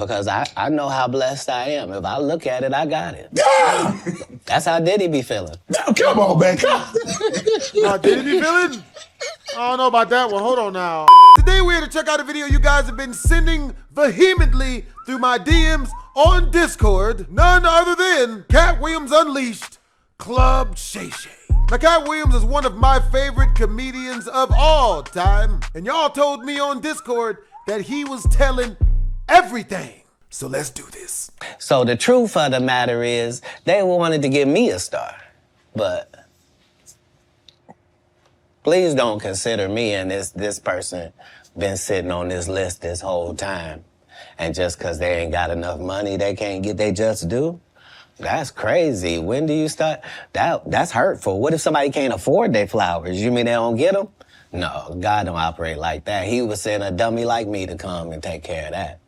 Because I know how blessed I am. If I look at it, I got it. Yeah. That's how Diddy be feeling. Now, come on, man. Diddy be feeling? I don't know about that one. Hold on now. Today we're here to check out a video you guys have been sending vehemently through my DMs on Discord. None other than Katt Williams Unleashed, Club Shay Shay. Now, Katt Williams is one of my favorite comedians of all time. And y'all told me on Discord that he was telling everything. So let's do this. So the truth of the matter is, they wanted to give me a star. But please don't consider me and this person been sitting on this list this whole time. And just because they ain't got enough money, they can't get they just due? That's crazy. When do you start? That's hurtful. What if somebody can't afford their flowers? You mean they don't get them? No, God don't operate like that. He was sending a dummy like me to come and take care of that.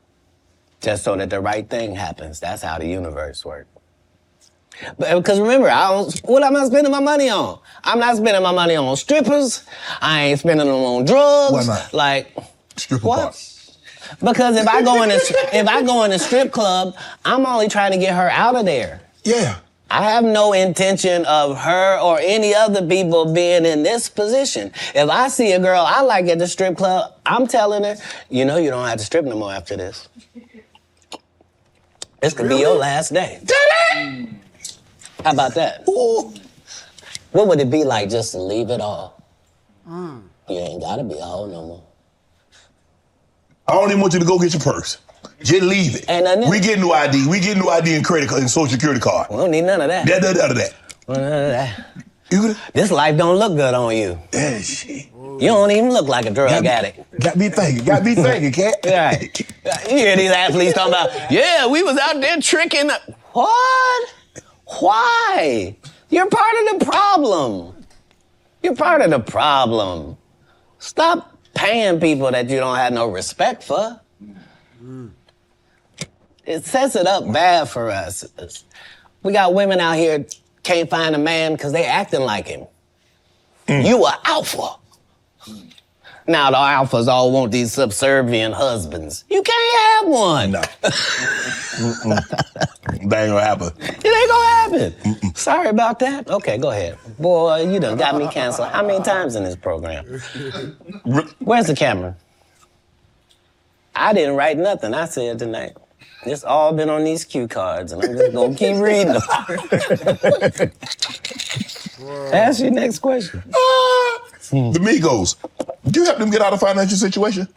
Just so that the right thing happens. That's how the universe works. But because remember, what am I spending my money on? I'm not spending my money on strippers. I ain't spending them on drugs. Why not? Like, Stripper what? bar. Because if I go in a strip club, I'm only trying to get her out of there. Yeah. I have no intention of her or any other people being in this position. If I see a girl I like at the strip club, I'm telling her, you know you don't have to strip no more after this. This could be your last day. How about that? Ooh. What would it be like just to leave it all? You ain't gotta be a hoe no more. I don't even want you to go get your purse. Just leave it. Ain't We get new ID. We get new ID and credit card and social security card. We don't need none of that. None of that. None of that. You This life don't look good on you. Yeah, shit. You don't even look like a drug addict. Got me thinking, Cat. Right. You hear these athletes talking about, yeah, we was out there tricking. What? Why? You're part of the problem. You're part of the problem. Stop paying people that you don't have no respect for. It sets it up bad for us. We got women out here can't find a man because they acting like him. You are alpha. Now the alphas all want these subservient husbands. You can't have one. No. That ain't gonna happen. It ain't gonna happen. Sorry about that. Okay, go ahead. Boy, you done got me canceled. How many times in this program? Where's the camera? I didn't write nothing. I said tonight. It's all been on these cue cards, and I'm just gonna keep reading them. Ask your next question. The Amigos. Do you help them get out of financial situation?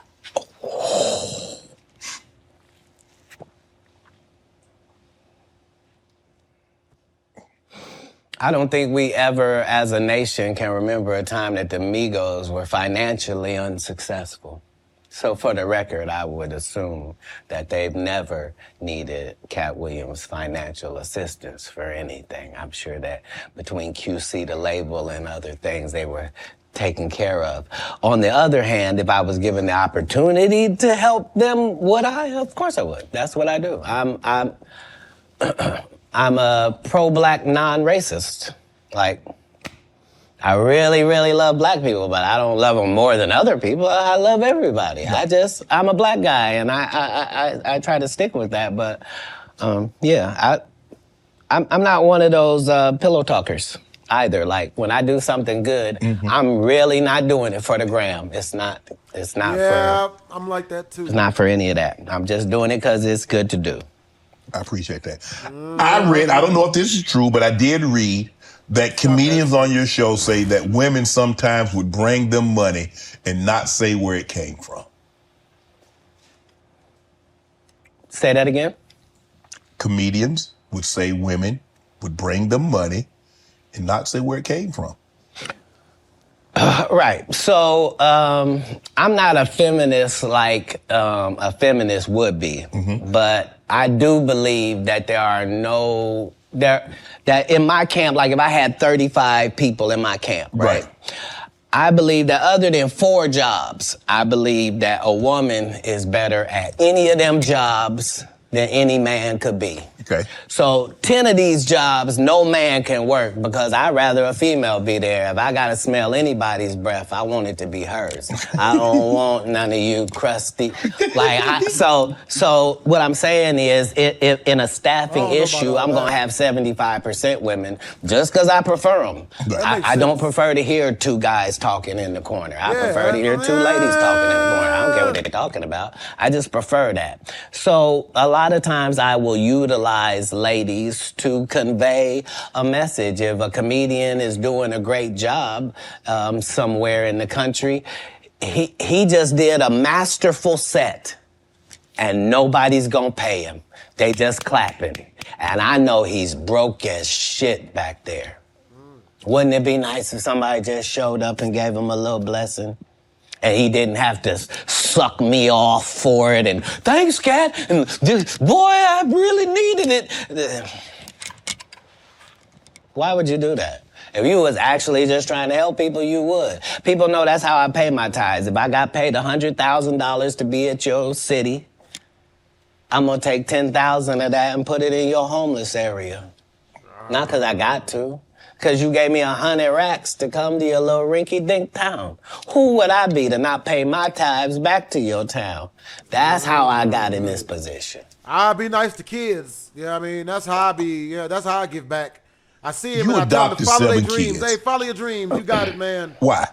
I don't think we ever, as a nation, can remember a time that the Amigos were financially unsuccessful. So for the record, I would assume that they've never needed Katt Williams' financial assistance for anything. I'm sure that between QC, the label, and other things, they were taken care of. On the other hand, if I was given the opportunity to help them, would I? Of course I would. That's what I do. I'm a pro-black non-racist. Like, I really, really love black people, but I don't love them more than other people. I love everybody. I'm a black guy, and I try to stick with that. But yeah, I'm not one of those pillow talkers either. Like when I do something good, I'm really not doing it for the gram. It's not. Yeah, I'm like that too. It's not for any of that. I'm just doing it because it's good to do. I appreciate that. I don't know if this is true, but I did read that comedians on your show say that women sometimes would bring them money and not say where it came from. Say that again? Comedians would say women would bring them money and not say where it came from. Right. So I'm not a feminist like a feminist would be, but I do believe that that in my camp, like if I had 35 people in my camp, right? I believe that other than 4 jobs, I believe that a woman is better at any of them jobs than any man could be. Okay. So 10 of these jobs, no man can work because I'd rather a female be there. If I gotta smell anybody's breath, I want it to be hers. I don't want none of you crusty. So what I'm saying is, if in a staffing issue, I'm gonna have 75% women just because I prefer them. I don't prefer to hear two guys talking in the corner. I prefer to hear two ladies talking in the corner. I don't care what they're talking about. I just prefer that. So a lot of times I will utilize ladies to convey a message. If a comedian is doing a great job somewhere in the country, he just did a masterful set and nobody's gonna pay him. They just clapping. And I know he's broke as shit back there. Wouldn't it be nice if somebody just showed up and gave him a little blessing? And he didn't have to suck me off for it and thanks, Katt, and boy, I really needed it. Why would you do that? If you was actually just trying to help people, you would. People know that's how I pay my tithes. If I got paid $100,000 to be at your city, I'm gonna take 10,000 of that and put it in your homeless area. Not because I got to. Because you gave me 100 racks to come to your little rinky-dink town. Who would I be to not pay my tithes back to your town? That's how I got in this position. I be nice to kids. Yeah, I mean, that's how I be. Yeah, that's how I give back. I see them You and I tell them to adopted follow their 7 dreams. kids. Hey, follow your dreams. You got it, man. Why?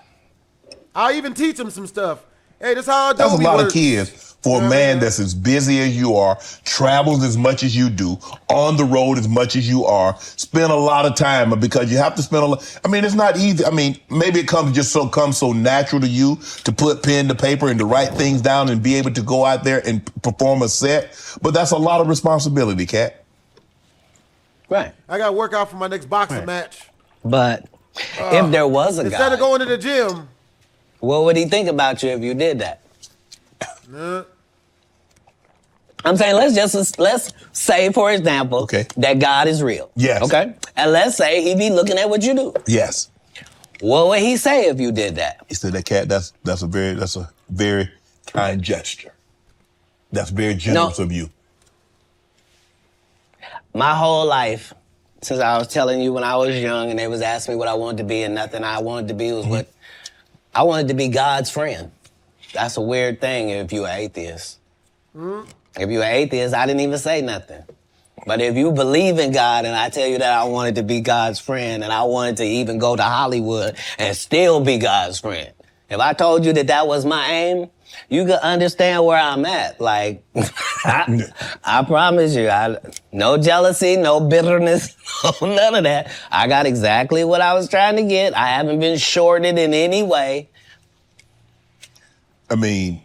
I even teach them some stuff. Hey, that's how That's a Adobe lot works. of kids for a man that's as busy as you are, travels as much as you do, on the road as much as you are, spend a lot of time because you have to spend a lot. I mean, it's not easy. I mean, maybe it comes so natural to you to put pen to paper and to write things down and be able to go out there and perform a set. But that's a lot of responsibility, Katt. Right. I got to work out for my next boxing match. But if there was a Instead guy, of going to the gym. what would he think about you if you did that? I'm saying let's say, for example, that God is real. Yes. Okay? And let's say he be looking at what you do. Yes. What would he say if you did that? He said that, Katt, that's a very kind gesture. That's very generous of you. My whole life, since I was telling you when I was young and they was asking me what I wanted to be and nothing I wanted to be was what I wanted to be God's friend. That's a weird thing if you're an atheist. If you're an atheist, I didn't even say nothing. But if you believe in God and I tell you that I wanted to be God's friend and I wanted to even go to Hollywood and still be God's friend, if I told you that that was my aim, you could understand where I'm at. Like, I promise you, no jealousy, no bitterness, none of that. I got exactly what I was trying to get. I haven't been shorted in any way. I mean,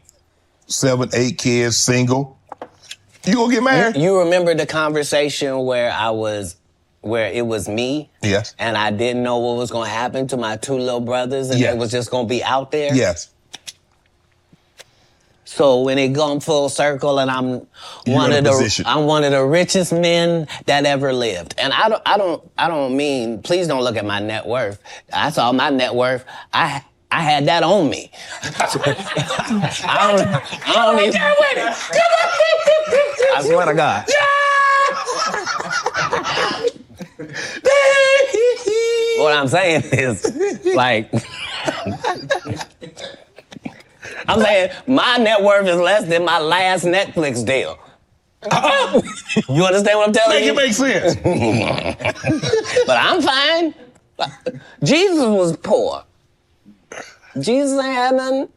7, 8 kids, single. You gonna get married? You remember the conversation where it was me? Yes. And I didn't know what was gonna happen to my 2 little brothers and Yes. they was just gonna be out there? Yes. So when it gone full circle and I'm one of the richest men that ever lived. And I don't mean, please don't look at my net worth. I saw my net worth. I had that on me. I don't even. I swear to God. What I'm saying is, like, I'm saying my net worth is less than my last Netflix deal. You understand what I'm telling you? Make it make sense. But I'm fine. Jesus was poor. Jesus ain't had nothing.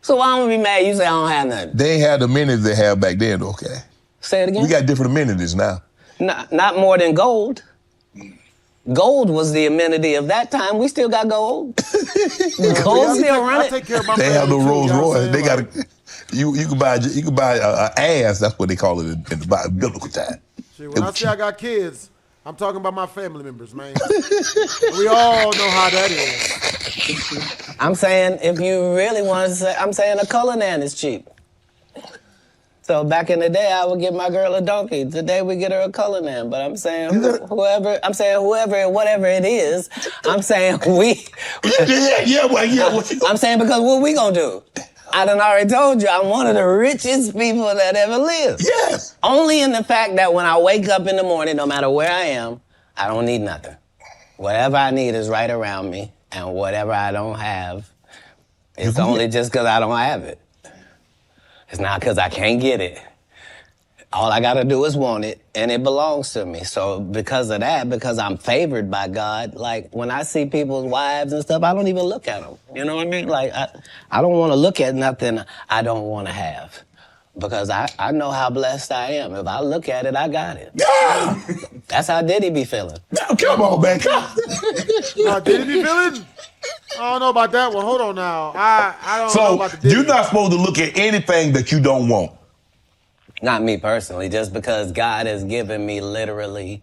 So why don't we be mad you say I don't have nothing? They ain't had the amenities they had back then, okay? Say it again? We got different amenities now. Not more than gold. Gold was the amenity of that time. We still got gold. Gold still running. I take care of my They have the family, Rolls too, Royce. They got like, you can buy an ass. That's what they call it in the biblical time. shit, when I say I got kids, I'm talking about my family members, man. We all know how that is. I'm saying if you really want to say, I'm saying a color nan is cheap. So back in the day, I would get my girl a donkey. Today we get her a color nan. But I'm saying whoever, whatever it is, I'm saying we. Yeah. I'm saying because what we gonna do? I done already told you, I'm one of the richest people that ever lived. Yes. Only in the fact that when I wake up in the morning, no matter where I am, I don't need nothing. Whatever I need is right around me, and whatever I don't have, it's only just because I don't have it. It's not because I can't get it. All I gotta do is want it, and it belongs to me. So because of that, because I'm favored by God, like when I see people's wives and stuff, I don't even look at them. You know what I mean? Like I don't want to look at nothing I don't want to have, because I know how blessed I am. If I look at it, I got it. Yeah. That's how Diddy be feeling. Now, come on, man. Did he be feeling? I don't know about that one. Hold on now. I don't know about the So you're not supposed to look at anything that you don't want. Not me personally, just because God has given me literally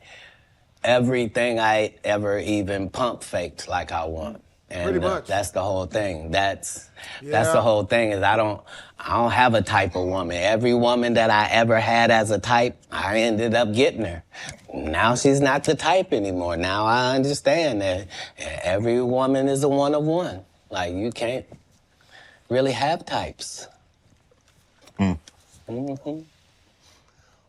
everything I ever even pump faked like I want. And Pretty much. That's the whole thing. That's the whole thing is I don't have a type of woman. Every woman that I ever had as a type, I ended up getting her. Now she's not the type anymore. Now I understand that every woman is a one of one. Like you can't really have types. Mm-hmm.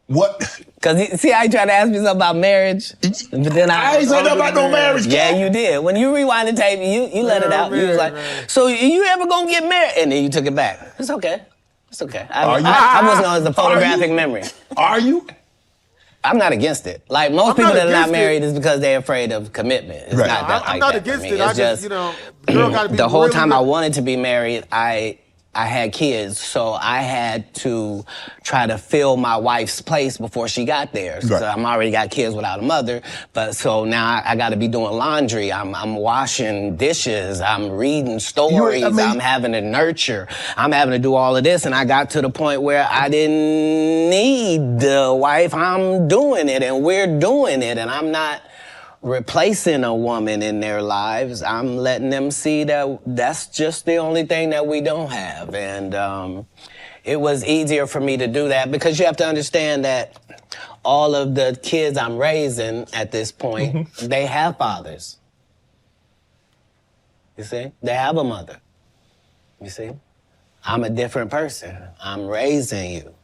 What? Cause see, I tried to ask me something about marriage, but then I ain't saying nothing about no marriage. Yeah, you did. When you rewind the tape, you let it out. You was like, "So you ever gonna get married?" And then you took it back. It's okay. It's okay. I was known as the photographic memory. Are you? I'm not against it. Like most people that are not married is because they're afraid of commitment. It's Right. not that I'm like not that against for me. it. It's I just, girl gotta be the whole really time good. I wanted to be married, I had kids, so I had to try to fill my wife's place before she got there. So Right. I'm already got kids without a mother, but so now I got to be doing laundry. I'm washing dishes. I'm reading stories. I'm having to nurture. I'm having to do all of this, and I got to the point where I didn't need the wife. I'm doing it, and we're doing it, and I'm not replacing a woman in their lives. I'm letting them see that that's just the only thing that we don't have. And it was easier for me to do that because you have to understand that all of the kids I'm raising at this point, they have fathers. You see? They have a mother. You see? I'm a different person. I'm raising you.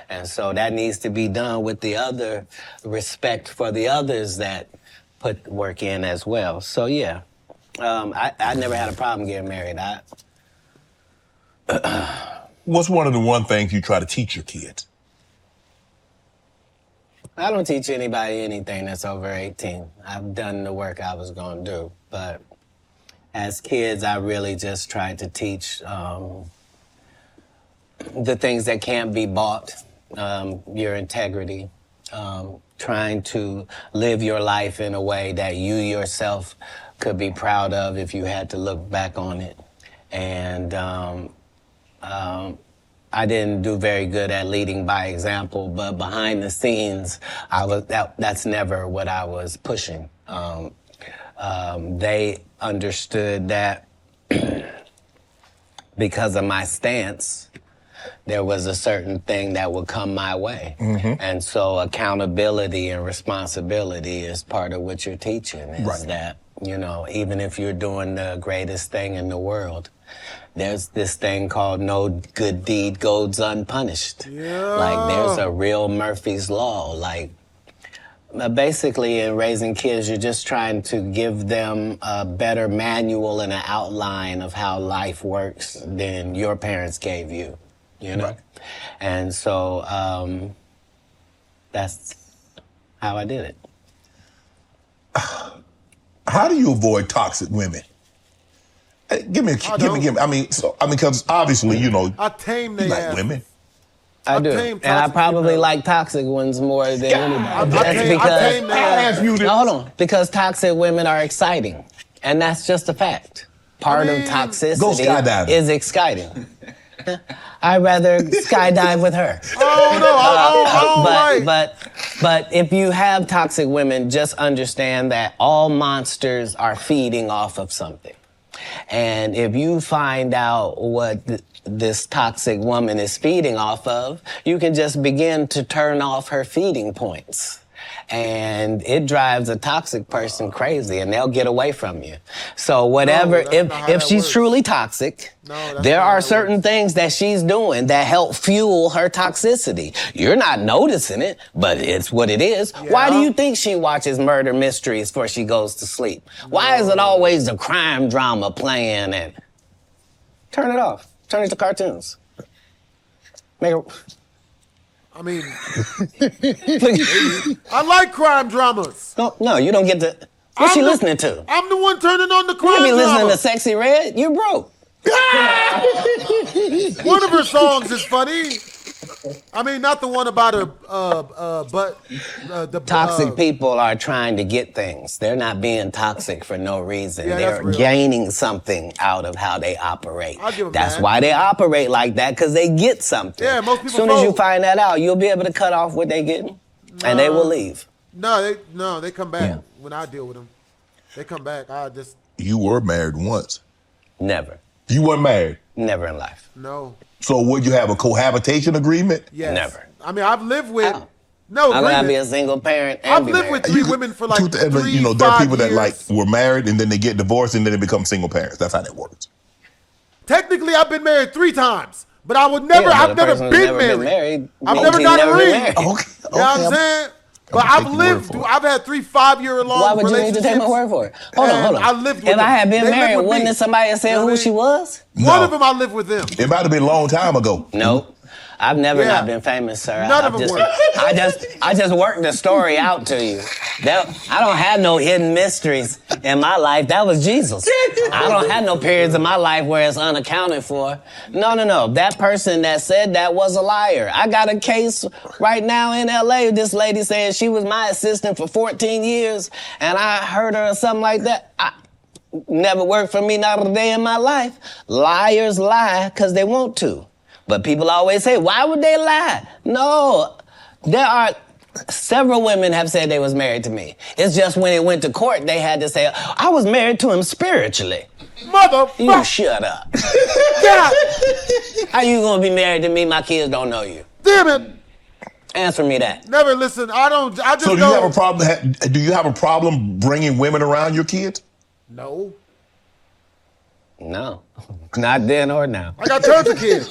And so that needs to be done with the other respect for the others that put work in as well. So yeah, I never had a problem getting married. What's one of the one things you try to teach your kids? I don't teach anybody anything that's over 18. I've done the work I was gonna do. But as kids, I really just tried to teach the things that can't be bought, your integrity, trying to live your life in a way that you yourself could be proud of if you had to look back on it. And I didn't do very good at leading by example, but behind the scenes, that's never what I was pushing. They understood that because of my stance, there was a certain thing that would come my way. And so accountability and responsibility is part of what you're teaching, is that, even if you're doing the greatest thing in the world, there's this thing called no good deed goes unpunished. Yeah. Like there's a real Murphy's Law. Like basically in raising kids, you're just trying to give them a better manual and an outline of how life works than your parents gave you. Right. And so that's how I did it. How do you avoid toxic women? Give me. I mean, because obviously, I tame their like ass. women. I do, and I probably like toxic ones more than anybody. I ask you this. Hold on, because toxic women are exciting, and that's just a fact. Part of toxicity is exciting. I'd rather skydive with her. But if you have toxic women, just understand that all monsters are feeding off of something. And if you find out what this toxic woman is feeding off of, you can just begin to turn off her feeding points. and it drives a toxic person crazy, and they'll get away from you. So whatever, if she's truly toxic, there are certain things that she's doing that help fuel her toxicity. You're not noticing it, but it's what it is. Yeah. Why do you think she watches murder mysteries before she goes to sleep? Why is it always the crime drama playing? And turn it off. Turn it to cartoons. Make it. I mean, I like crime dramas. No, you don't get to. What's she listening to? I'm the one turning on the crime drama. You be listening drama. to Sexy Red? You broke. One of her songs is funny. I mean, not the one about her, but the toxic people are trying to get things. They're not being toxic for no reason. Yeah, they're gaining something out of how they operate. That's that. why they operate like that, because they get something. Yeah, most people. As soon as you find that out, you'll be able to cut off what they getting, and they will leave. No, they come back when I deal with them. They come back. You were married once. Never. You weren't married? Never in life. No. So would you have a cohabitation agreement? Yes. Never. I mean, I've lived with I'm gonna be a single parent. And I've lived with 3 women for like 3, you know, there are people 5 that years. like were married and then they get divorced and then they become single parents. That's how that works. Technically, I've been married 3 times, but I would never. I've never been married. I've never got a ring. Okay. You know what I'm saying? But I've lived. I've had 3 5-year-long. Why would you need to take my word for it? Hold on. I lived with if them. I had been They married, lived with wouldn't me. somebody have said who she was? One of them, I lived with them. It might have been a long time ago. Nope. I've never not been famous, sir. None of them were. I just worked the story out to you. I don't have no hidden mysteries in my life. That was Jesus. I don't have no periods in my life where it's unaccounted for. No. That person that said that was a liar. I got a case right now in LA. This lady saying she was my assistant for 14 years, and I heard her or something like that. Never worked for me, not a day in my life. Liars lie because they want to. But people always say, why would they lie? No, there are several women have said they was married to me. It's just when it went to court, they had to say, I was married to him spiritually. Motherfucker. You shut up. God. How you gonna be married to me? My kids don't know you. Damn it. Answer me that. Never listen. I just So do you have a problem? Do you have a problem bringing women around your kids? No. No, not then or now. I got tons of kids.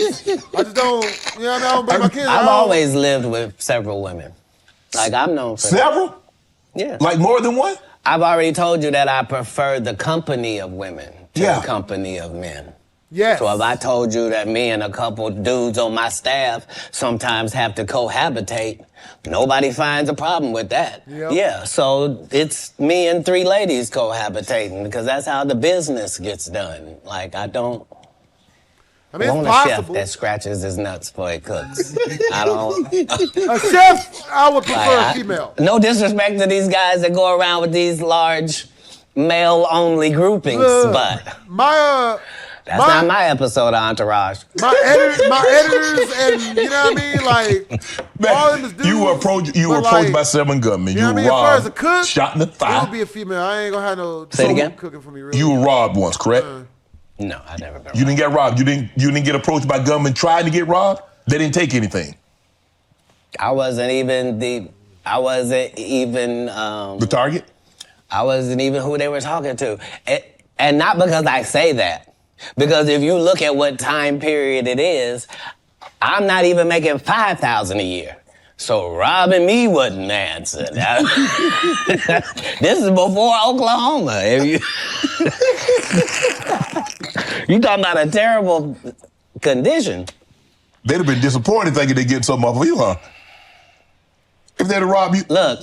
I just don't, you know what I mean? I don't bring my kids I've around. always lived with several women. Like, I'm known for Several? that. Yeah. Like more than one? I've already told you that I prefer the company of women to the company of men. Yes. So if I told you that me and a couple dudes on my staff sometimes have to cohabitate, nobody finds a problem with that. Yep. Yeah, so it's me and 3 ladies cohabitating because that's how the business gets done. Like, I don't want a chef that scratches his nuts before he cooks. I don't. A chef, I would prefer a female. No disrespect to these guys that go around with these large male-only groupings, but that's not my episode of Entourage. My editors, and you know what I mean, like all of them is dudes. You were approached by 7 gunmen. You know what I mean? As far as a cook, shot in the thigh. it would be a female. I ain't gonna have no Say it again? cooking for me. Really. You were robbed once, correct? No, I never been robbed. You didn't get robbed. You didn't get approached by gunmen trying to get robbed. They didn't take anything. I wasn't even the target. I wasn't even who they were talking to, and not because I say that. Because if you look at what time period it is, I'm not even making $5,000 a year. So robbing me wasn't the answer. This is before Oklahoma. If you talking about a terrible condition. They'd have been disappointed thinking they'd get something off of you, huh? If they'd have robbed you. Look,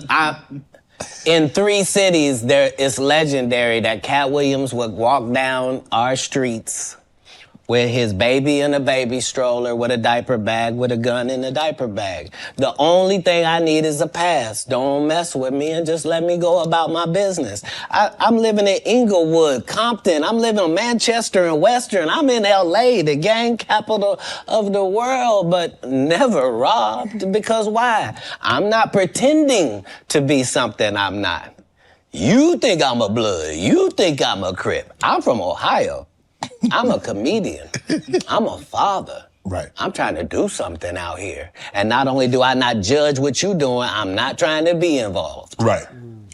in 3 cities, it's legendary that Katt Williams would walk down our streets with his baby in a baby stroller, with a diaper bag, with a gun in a diaper bag. The only thing I need is a pass. Don't mess with me and just let me go about my business. I'm living in Inglewood, Compton. I'm living in Manchester and Western. I'm in LA, the gang capital of the world, but never robbed. Because why? I'm not pretending to be something I'm not. You think I'm a blood. You think I'm a Crip. I'm from Ohio. I'm a comedian. I'm a father. Right. I'm trying to do something out here. And not only do I not judge what you're doing, I'm not trying to be involved. Right.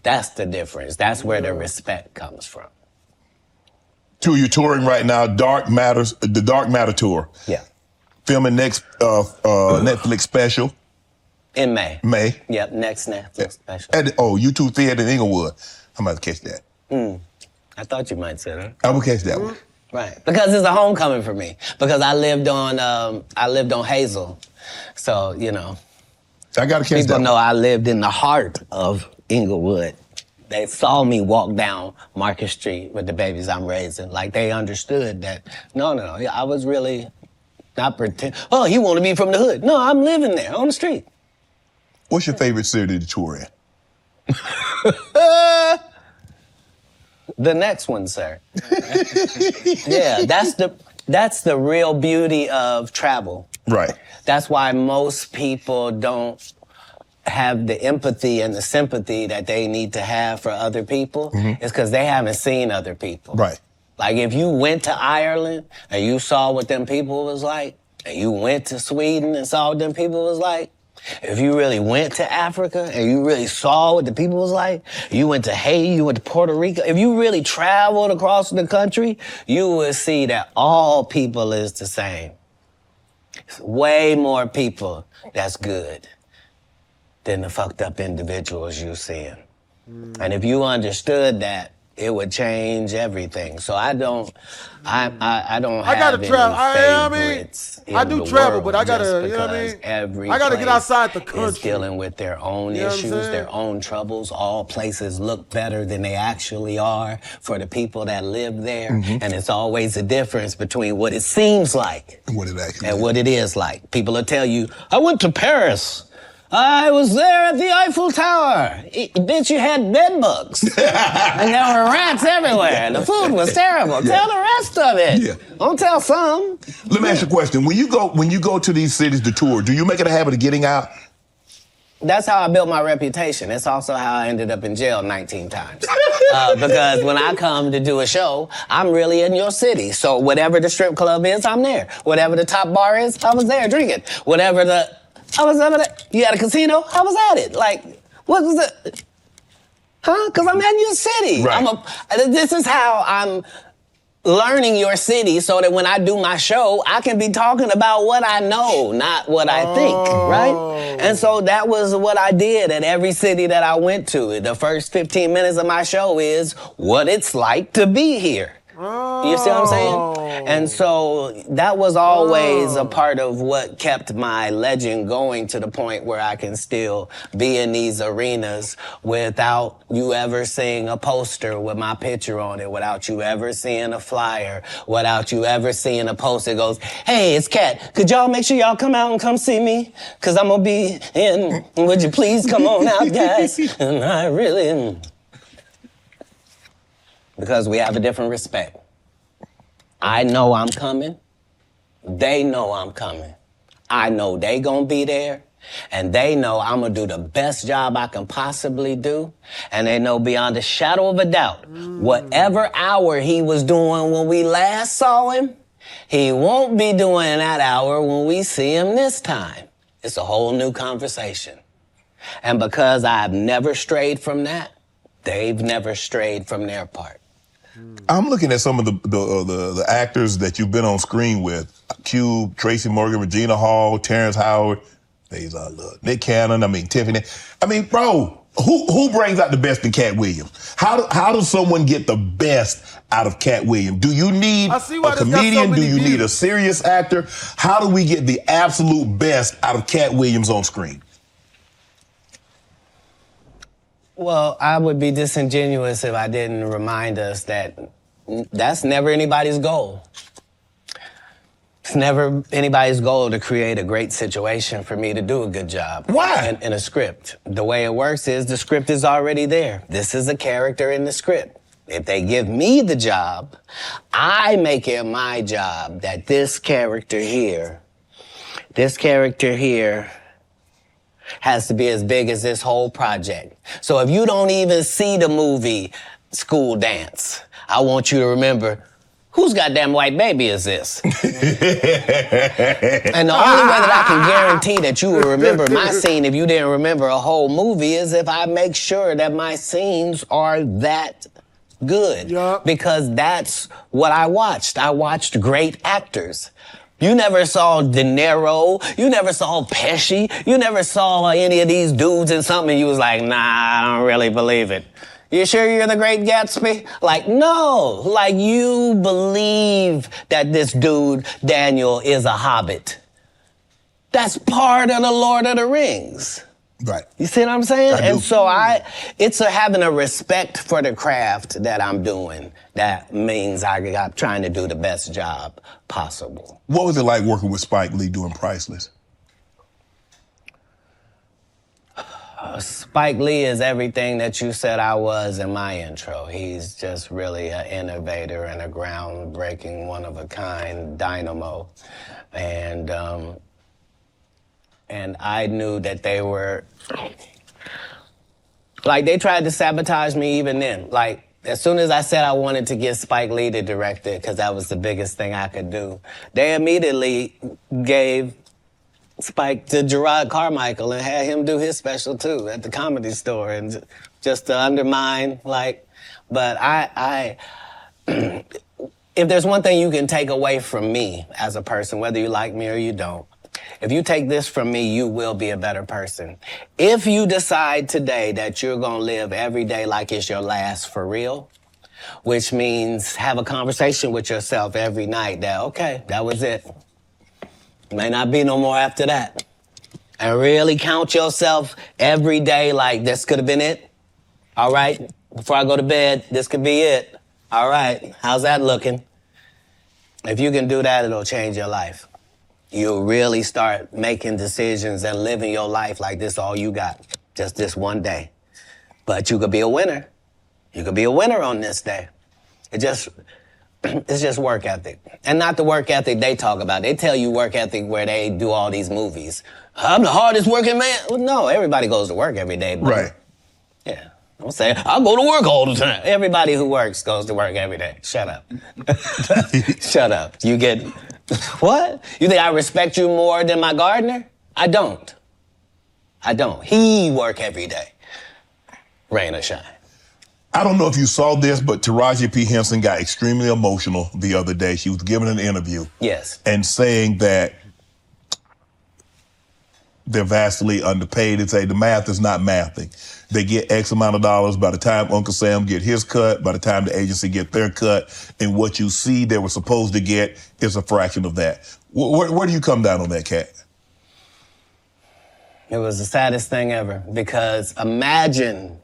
That's the difference. That's where the respect comes from. Two, you're touring right now, the Dark Matter tour. Yeah. Filming next Netflix special. In May. May. Yep, next Netflix special. At the YouTube Theater in Inglewood. I'm about to catch that. I thought you might say that. I will catch that one. Right, because it's a homecoming for me. Because I lived on Hazel, so you know. I gotta catch that. People know I lived in the heart of Inglewood. They saw me walk down Market Street with the babies I'm raising. Like they understood that. No, I was really not pretend. Oh, he want to be from the hood. No, I'm living there on the street. What's your favorite city to tour in? The next one, sir. Yeah, that's the real beauty of travel. Right. That's why most people don't have the empathy and the sympathy that they need to have for other people. It's because they haven't seen other people. Right. Like if you went to Ireland and you saw what them people was like, and you went to Sweden and saw what them people was like, if you really went to Africa and you really saw what the people was like, you went to Haiti, you went to Puerto Rico, if you really traveled across the country, you would see that all people is the same. It's way more people that's good than the fucked up individuals you seeing. And if you understood that, it would change everything. So I don't have any favorites I do in the travel, world but I gotta, just you know what I because mean? every I gotta get place outside the is country. dealing with their own You know what I'm issues, saying? their own troubles. All places look better than they actually are for the people that live there. And it's always a difference between what it seems like What it actually and what it is like. People will tell you, I went to Paris. I was there at the Eiffel Tower. Bitch, you had bed bugs. And there were rats everywhere. The food was terrible. Tell the rest of it. Yeah. Don't tell some. Let me ask you a question. When you go to these cities to tour, do you make it a habit of getting out? That's how I built my reputation. It's also how I ended up in jail 19 times. Because when I come to do a show, I'm really in your city. So whatever the strip club is, I'm there. Whatever the top bar is, I was there drinking. I was over there. You had a casino? I was at it. Like, what was it? Huh? Because I'm in your city. Right. This is how I'm learning your city so that when I do my show, I can be talking about what I know, not what I think, right? And so that was what I did at every city that I went to. The first 15 minutes of my show is what it's like to be here. You see what I'm saying? And so that was always a part of what kept my legend going to the point where I can still be in these arenas without you ever seeing a poster with my picture on it, without you ever seeing a flyer, without you ever seeing a post that goes, hey, it's Katt. Could y'all make sure y'all come out and come see me? Because I'm going to be in. Would you please come on out, guys? And I really am. Because we have a different respect. I know I'm coming. They know I'm coming. I know they gonna be there. And they know I'm gonna do the best job I can possibly do. And they know beyond a shadow of a doubt, whatever hour he was doing when we last saw him, he won't be doing that hour when we see him this time. It's a whole new conversation. And because I've never strayed from that, they've never strayed from their part. I'm looking at some of the actors that you've been on screen with. Cube, Tracy Morgan, Regina Hall, Terrence Howard, Nick Cannon, Tiffany. Bro, who brings out the best in Katt Williams? How does someone get the best out of Katt Williams? Do you need a comedian? Do you need a serious actor? How do we get the absolute best out of Katt Williams on screen? Well, I would be disingenuous if I didn't remind us that that's never anybody's goal. It's never anybody's goal to create a great situation for me to do a good job. Why? In a script. The way it works is the script is already there. This is a character in the script. If they give me the job, I make it my job that this character here has to be as big as this whole project. So if you don't even see the movie School Dance, I want you to remember whose goddamn white baby is this? And the only way that I can guarantee that you will remember my scene if you didn't remember a whole movie is if I make sure that my scenes are that good. Yep. Because that's what I watched. I watched great actors. You never saw De Niro, you never saw Pesci, you never saw any of these dudes in something and you was like, nah, I don't really believe it. You sure you're the Great Gatsby? Like, no. Like, you believe that this dude, Daniel, is a hobbit. That's part of the Lord of the Rings. Right. You see what I'm saying? I do. And so it's having a respect for the craft that I'm doing. That means I'm trying to do the best job possible. What was it like working with Spike Lee doing Priceless? Spike Lee is everything that you said I was in my intro. He's just really an innovator and a groundbreaking, one-of-a-kind dynamo. And I knew that they were, like, they tried to sabotage me even then. Like, as soon as I said I wanted to get Spike Lee to direct it, because that was the biggest thing I could do, they immediately gave Spike to Gerard Carmichael and had him do his special too at the Comedy Store, and just to undermine, like, but if there's one thing you can take away from me as a person, whether you like me or you don't, if you take this from me, you will be a better person. If you decide today that you're gonna live every day like it's your last for real, which means have a conversation with yourself every night that, okay, that was it. May not be no more after that. And really count yourself every day like this could have been it. All right, before I go to bed, this could be it. All right, how's that looking? If you can do that, it'll change your life. You'll really start making decisions and living your life like this all you got, just this one day. But you could be a winner. You could be a winner on this day. It's just work ethic. And not the work ethic they talk about. They tell you work ethic where they do all these movies. I'm the hardest working man. Well, no, everybody goes to work every day. But Right. yeah. Don't say, I go to work all the time. Everybody who works goes to work every day. Shut up. Shut up. You get, what? You think I respect you more than my gardener? I don't. He work every day. Rain or shine. I don't know if you saw this, but Taraji P. Henson got extremely emotional the other day. She was giving an interview. Yes. And saying that they're vastly underpaid and say the math is not mathing. They get X amount of dollars by the time Uncle Sam get his cut, by the time the agency get their cut, and what you see they were supposed to get is a fraction of that. Where do you come down on that, Katt? It was the saddest thing ever, because imagine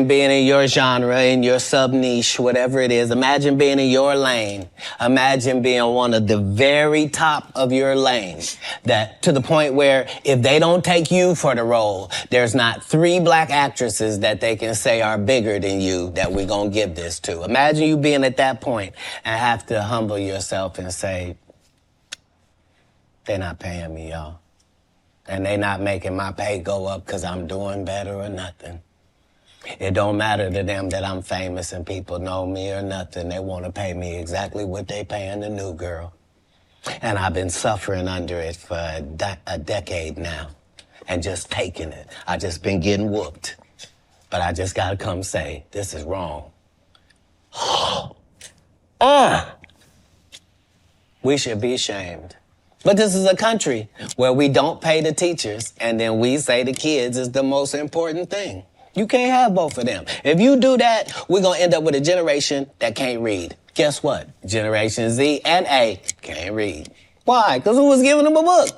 being in your genre, in your sub-niche, whatever it is. Imagine being in your lane. Imagine being one of the very top of your lane. That to the point where if they don't take you for the role, there's not 3 black actresses that they can say are bigger than you that we're gonna give this to. Imagine you being at that point and have to humble yourself and say, they're not paying me, y'all. And they not making my pay go up because I'm doing better or nothing. It don't matter to them that I'm famous and people know me or nothing. They want to pay me exactly what they paying the new girl. And I've been suffering under it for a decade now and just taking it. I just been getting whooped. But I just got to come say, this is wrong. We should be ashamed. But this is a country where we don't pay the teachers and then we say the kids is the most important thing. You can't have both of them. If you do that, we're going to end up with a generation that can't read. Guess what? Generation Z and A can't read. Why? Because who was giving them a book?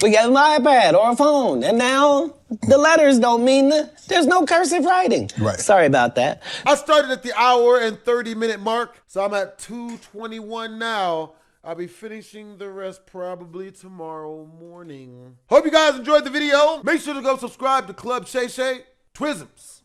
We gave them an iPad or a phone. And now the letters don't mean there's no cursive writing. Right. Sorry about that. I started at the hour and 30-minute mark, so I'm at 2:21 now. I'll be finishing the rest probably tomorrow morning. Hope you guys enjoyed the video. Make sure to go subscribe to Club Shay Shay. Twisms.